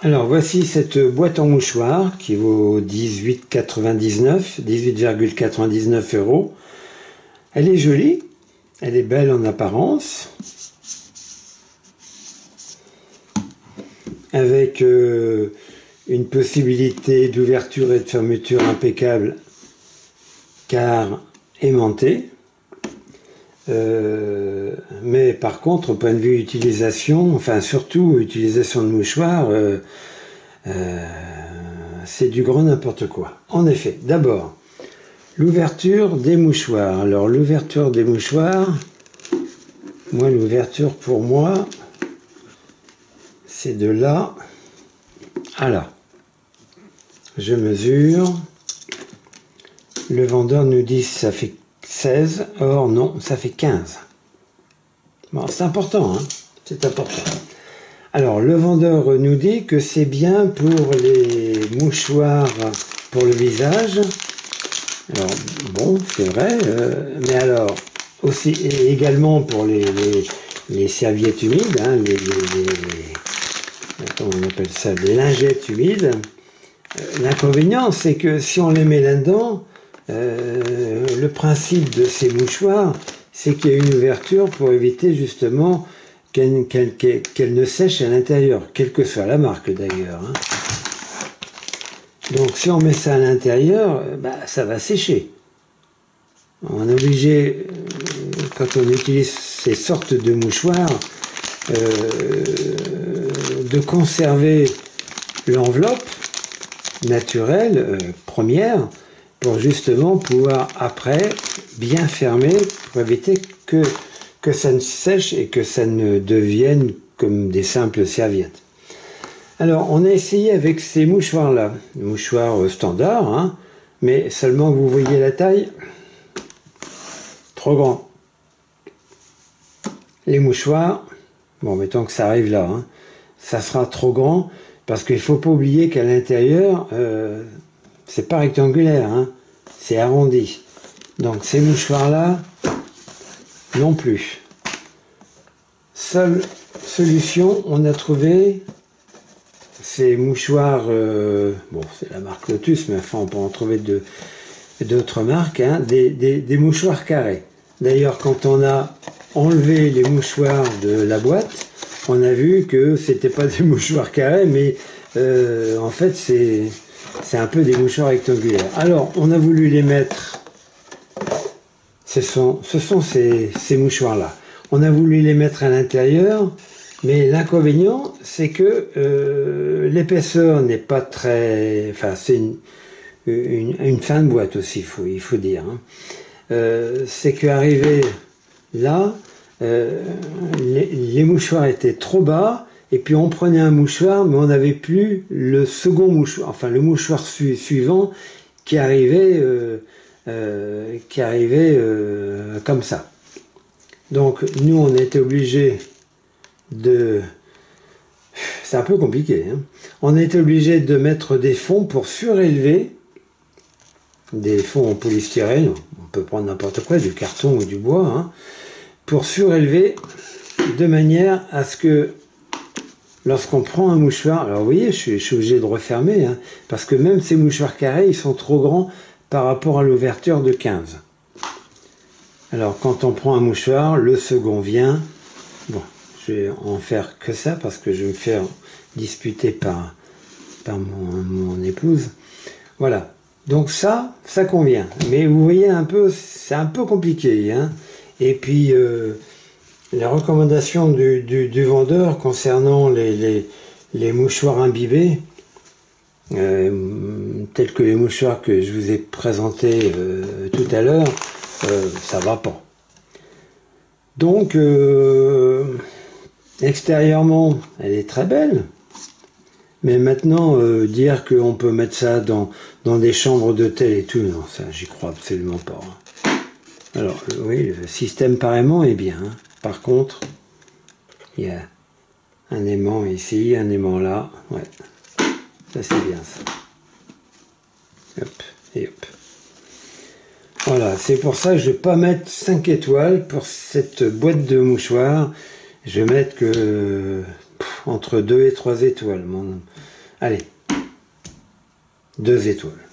Alors voici cette boîte en mouchoir qui vaut 18,99 €. Elle est jolie, elle est belle en apparence, avec une possibilité d'ouverture et de fermeture impeccable car aimantée. Mais par contre, au point de vue utilisation, enfin surtout utilisation de mouchoir, c'est du grand n'importe quoi. En effet, d'abord, l'ouverture des mouchoirs. Alors l'ouverture des mouchoirs, l'ouverture pour moi, c'est de là à là. Je mesure. Le vendeur nous dit que ça fait 16, or non, ça fait 15. Bon, c'est important, hein, c'est important. Alors, le vendeur nous dit que c'est bien pour les mouchoirs pour le visage. Alors, bon, c'est vrai, mais alors, aussi, et également pour les serviettes humides, hein, comment on appelle ça, les lingettes humides. L'inconvénient, c'est que si on les met là-dedans, le principe de ces mouchoirs, c'est qu'il y a une ouverture pour éviter justement qu'elle ne sèche à l'intérieur, quelle que soit la marque d'ailleurs. Hein. Donc si on met ça à l'intérieur, ça va sécher. On est obligé, quand on utilise ces sortes de mouchoirs, de conserver l'enveloppe naturelle, première, pour justement pouvoir après bien fermer pour éviter que ça ne sèche et que ça ne devienne comme des simples serviettes. Alors on a essayé avec ces mouchoirs là, des mouchoirs standards, hein, mais seulement vous voyez la taille, trop grand. Les mouchoirs, bon mettons que ça arrive là, hein, ça sera trop grand parce qu'il ne faut pas oublier qu'à l'intérieur, c'est pas rectangulaire, hein, c'est arrondi. Donc ces mouchoirs-là, non plus. Seule solution, on a trouvé ces mouchoirs, bon c'est la marque Lotus, mais enfin on peut en trouver d'autres marques, hein, des mouchoirs carrés. D'ailleurs quand on a enlevé les mouchoirs de la boîte, on a vu que c'était pas des mouchoirs carrés, mais en fait c'est un peu des mouchoirs rectangulaires. Alors, on a voulu les mettre, ce sont ces mouchoirs-là. On a voulu les mettre à l'intérieur, mais l'inconvénient, c'est que l'épaisseur n'est pas très... Enfin, c'est une fin de boîte aussi, il faut dire. Hein. C'est qu'arrivé là, les mouchoirs étaient trop bas, et puis on prenait un mouchoir, mais on n'avait plus le second mouchoir, enfin le mouchoir suivant qui arrivait comme ça. Donc nous on était obligés de... C'est un peu compliqué. Hein. On était obligé de mettre des fonds pour surélever, des fonds en polystyrène, on peut prendre n'importe quoi, du carton ou du bois, hein, pour surélever de manière à ce que lorsqu'on prend un mouchoir, alors vous voyez, je suis obligé de refermer, hein, parce que même ces mouchoirs carrés, ils sont trop grands par rapport à l'ouverture de 15. Alors quand on prend un mouchoir, le second vient. Bon, je vais en faire que ça, parce que je vais me faire disputer par mon épouse. Voilà, donc ça convient. Mais vous voyez un peu, c'est un peu compliqué. Hein. Et puis... la recommandation du vendeur concernant les mouchoirs imbibés, tels que les mouchoirs que je vous ai présentés tout à l'heure, ça va pas. Donc, extérieurement, elle est très belle, mais maintenant, dire qu'on peut mettre ça dans des chambres d'hôtel et tout, non, ça, j'y crois absolument pas. Alors, oui, le système pareillement est bien, hein. Par contre, il y a un aimant ici, un aimant là. Ouais, ça c'est bien ça. Hop, et hop. Voilà, c'est pour ça que je ne vais pas mettre 5 étoiles pour cette boîte de mouchoirs. Je vais mettre que entre 2 et 3 étoiles. Allez, 2 étoiles.